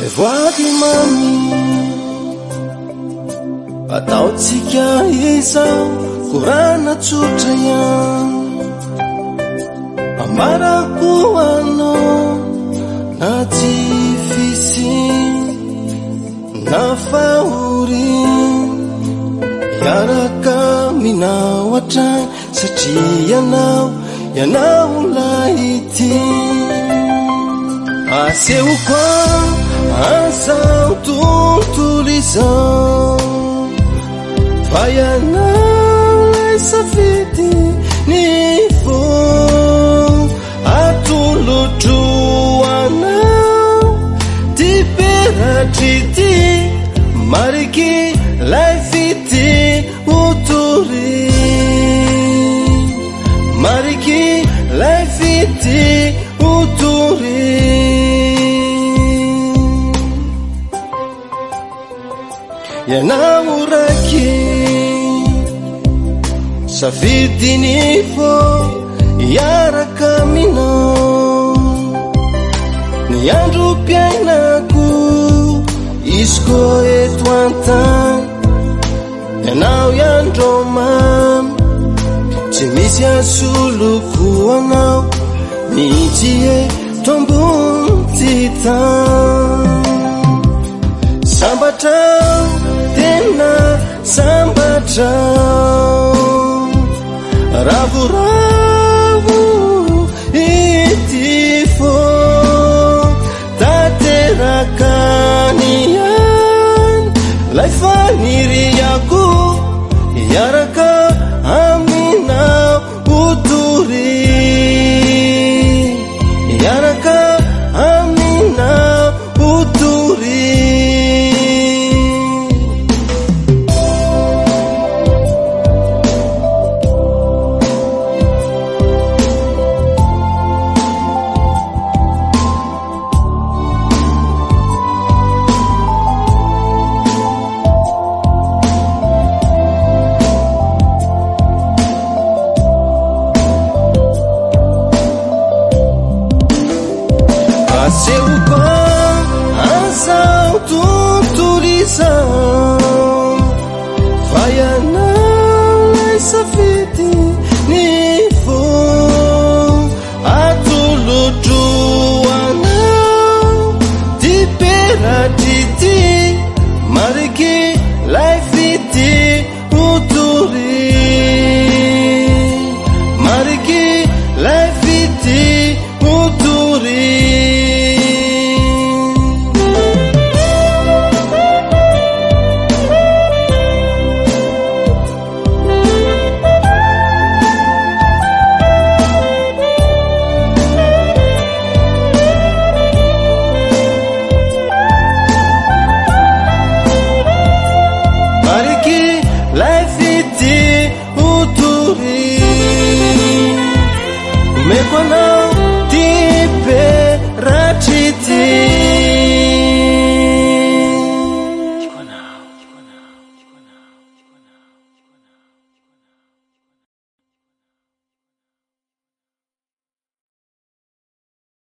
Evoady mami ataotsika izao korana tsotra ihany amarako anao na tsy fisy na fahoriny iaraka minao atrany satria ianao lay ity aseoko azao tontolo izao fa ianao lay safidy ny fo atolotroanao ty peratry ty mariky lay fity otory mariky lay fity otory ianao raiky safidiny fo iaraka aminao ny andro piainako izy koa eto an-tany ianao iandro mamy tsy misy asoloko anao mihitsy eto ambony ty tany sambatrao tena sambatrao ravoravo ity fo taterakany lay faniriako iaraka aminao otory iaraka aminao otory aseoko azao tontolo izao fa ianao lay safidy ny fo atolotroanao ty peratry ty mariky